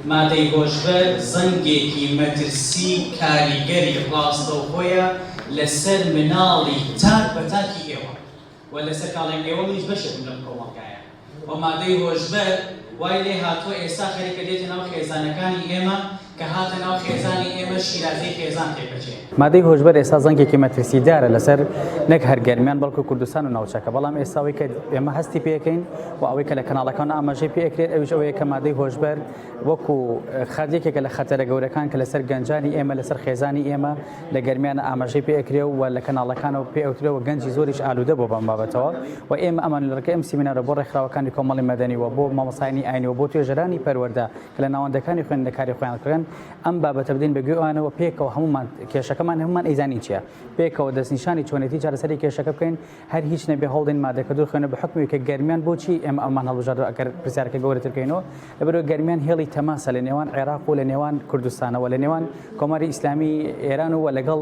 مادەی هۆشبەر زەنگێکی مەترسی کاریگەری ڕاستەوخۆیە لەسەر مناڵی تاک بە تاکی ئێوە و لەسەر کاڵێن ئێوەڵیش بەشێکم لەم کۆمەڵگایە و مادەی هۆشبەر وای لێ هاتووە ئێستا خەریکە دێتە ناو خێزانەکانی ئێمە کە هاتە ناو خێزانی ئێمە شیرازەی خێزان تێکەچێت. مادەی هۆشبەر ئێستا زەنگێکی مەترسیدارە لەسەر نەک هەرگەرمیان بەڵکو کوردستان و ناوچەکە، بەڵام ئێستاوەی کە ئێمە هەستی پێەکەین و ئەوەی کە لە کەناڵەکان ئاماژەی پێکرێت ئەوش ئەوەیە کە مادەی هۆشبەر وەکو خەریکێکە لە خەتەرە گەورەکان کە لەسەر گەنجانی ئێمە لەسەر خێزانی ئێمە لە گەرمیانە ئاماژەی پێکرێ و لە کەناڵەکانەوە پێوترەوە گەنجی زۆریش ئالوودە بۆ بەم بابەتەوە و ئێمە ئەمانلەکە ئەم سیمینارە بۆ ڕێکخراوەکانی کۆمەڵی مەدەنیەوە بۆ مامۆستایانی ئاینیەوە بۆ توێژەرانی پەروەردە کە لە ناوەندەکانی خوێندەکاری خۆیان کردن ئەم بابەتە بدەین بەگوێوانەوە پێکەوە هەمومان کێشەکەمان هەمومان ئەیزانی چییە پێکەوە دەستنیشانی چۆنێتی چارەسەری کێشەکە بکەین هەر هیچ نەبێ هەڵدەین مادەکە دوور خوێنە بە حکمی کە گەرمیان بۆچی ئێمە ئەمان هەڵبژاردەوە ئەگەر پرسیارەکە گەورەتر بکەینەوە لەبەرەوە گەرمیان هێڵی تەماسە لە نێوان عێراق و لە نێوان کوردستانەوە لە نێوان کۆماری ئیسلامی ئێران و لەگەڵ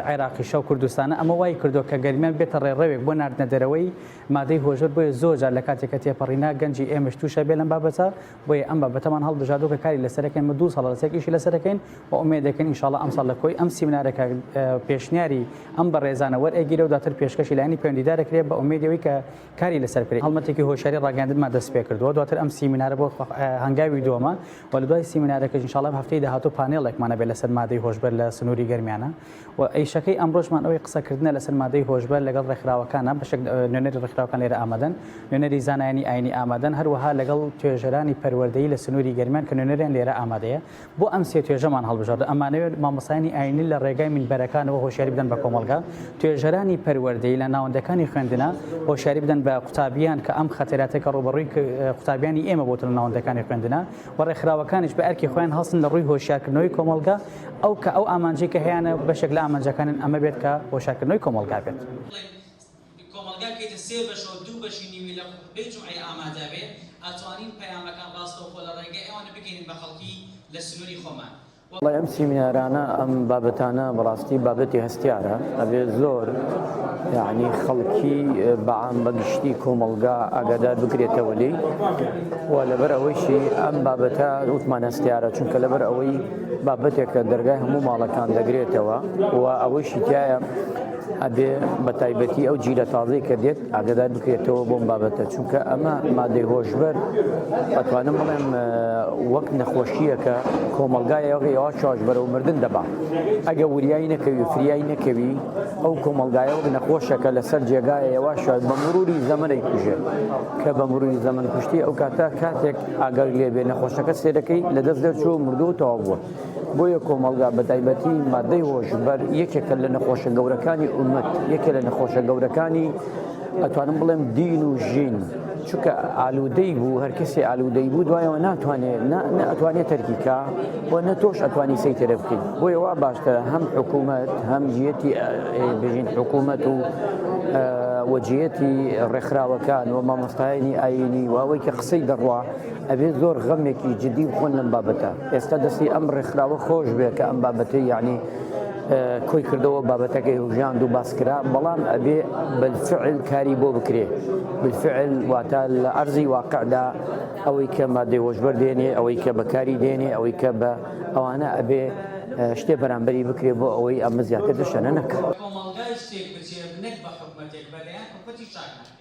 عێراقیشە و کوردستانە ئەمە وای کردو کە گەرمیان بێتە ڕێڕەوێک بۆ ناردنە دەرەوەی مادەی هۆشبەر بۆیە زۆرجار لە کاتێکە تێپەڕینا گەنجی ئێمەش تووشە بێ لەم بابەتە بۆیە ئەم بابەتەمان هەڵبژاردەوە کە کاری لەسەرەکەین مە 2 ساڵ لەسەرێکیشی لەسەرەکەین و ئومێدەکەین ئینشاڵڵا ئەم ساڵ لە کۆی ئەم سیمینارەکە پێشنیاری ئەم بەڕێزانە وەرئەگیرە و دواتر پێشکەشی لایانی پەیوەندیدارەکرێت بە ئومێدەوەی کە کاری لەسەر بکرێت. هەڵمەتێکی هۆشیاری ڕاگەاندنمان دەست پێ کردووە دواتر ئەم سیمینارە بۆ هەنگاوی دووەمە و لە دوای سیمینارەکە ئینشاڵڵا هەفتەی داهاتوو پانێڵێکمانە بێت لەسەر مادەی هۆشبەر لە سنووری گەرمیانە و ئەیشەکەی ئەمڕۆژمان ئەوەی قسەکردنە لەسەر مادەی هۆشبەر لەگەڵ ڕێکخراوەکانە بەشێک نوێنەری ڕێکخراوەکان لێرە ئامادەن نوێنەری زانایانی ئاینی ئامادەن هەروەها لەگەڵ توێژەرانی پەروەردەیی لە سنووری گەرمیان کە نوێنەریان لێرە ئامادەیە بۆ ئەم سێ توێژەمان هەڵبژاردە ئەمانەوێت مامۆستایانی ئاینی لە ڕێگای منبەرەکانەوە هۆشیاری بدەن بە کۆمەڵگا توێژەرانی پەروەردەیی لە ناوەندەکانی خوێندنە هۆشیاری بدەن بە قوتابیان کە ئەم خەتەراتێکە ڕوبەڕووی قوتابیانی ئێمە بۆتە لە ناوەندەکانی خوێندنە و ڕێکخراوەکانیش بە ئەرکی خۆیان هەڵسن لە ڕووی هۆشیارکردنەوەی کۆمەڵگا ئەو کە ئەو ئامانجی کە هەیەە بەشێک لە ئامانجەکانن ئەمە بێت کە هۆشیارکردنەوەی کۆمەڵگا بێت. کۆمەڵگاکەیتە سێ بەش و 2 بەشی نیوی لە خودبەی جومعەی ئامادە بێت ئەتوانین پەیامەکان ڕاستەوخۆ لە ڕێگەی ئەوانە بگەینین بە خەڵکی لە سنووری خۆمان. والله ئەم سیمینارانە ئەم بابەتانە بەڕاستی بابەتی هەستیارە ئەبێ زۆر یعنی خەڵکی بەعام بەگشتی کۆمەڵگا ئاگادار بکرێتەوە لێی و لەبەر ئەوەیشی ئەم بابەتە وتمان هەستیارە چونکە لەبەر ئەوەی بابەتێکە دەرگای هەموو ماڵەکان دەگرێتەوە و ئەوەیشی تایە ئەبێ بە تایبەتی ئەو جیلە تازەی کە دێت ئاگادار بکرێتەوە بۆم بابەتە چونکە ئەمە مادەی هۆشبەر ئەتوانم بڵێم وەک نەخۆشیەکە کۆمەلگایەوە شاژبەرە و مردن دەبا ئەگە وریایی نەکەوی فریایی نەکەوی ئەو کۆمەلگایە وەک نەخۆشەکە لەسەر جێگایەوە شاید بە مروری زەمەنەی کوژێت کە بە مروری زەمن کوشتی ئەو کاتە کاتێک ئاگەر لێبێ نەخۆشەکە سێرەکەی لە دەست دەرچوو مردوو تەواو بووە بۆیە کۆمەلگا بە تایبەتی مادەی هۆشبەر یەکێکە لە نەخۆشە گەورەکانی ئومەت یەکێ لە نەخۆشە گەورەکانی ئەتوانم بڵێم دین و ژین چونکە ئالوودەی بوو هەر کەسێ ئالوودەی بوو دوایەوە ناتوانێت تەرکیکا و نە تۆش ئەتوانی سەیترە بکەیت بۆیە وا باشترە هەم حکوومەت هەم جیەتی بژین حکوومەت و وەجیەتی ڕێکخراوەکان و مامۆستایانی ئاینی واوەی کە قسەی دەڕوا ئەبێت زۆر غەمێکی جدی بخۆن لەم بابەتە ئێستا دەستی ئەم ڕێکخراوە خۆش بێ کە ئەم بابەتەی یعنی کۆی کردەوە بابەتەکەی هوژاند و باسکرا بەڵام ئەبێ بالفعل کاری بۆ بکرێ بالفعل واتە لە ئەرزی واقعدا ئەوەی کە مادەی هۆشبەر دێنێ ئەوەی کە بەکاری دێنێ ئەوەی کە بە ئەوانە ئەبێ شتێ بەرامبەری بکرێ بۆ ئەوەی ئەمە زیاتر دەشەنە نەکە. کۆمەڵگای شتێک بچێت نەک بە حکومەتێک بەلایەن حکومەتی شاکە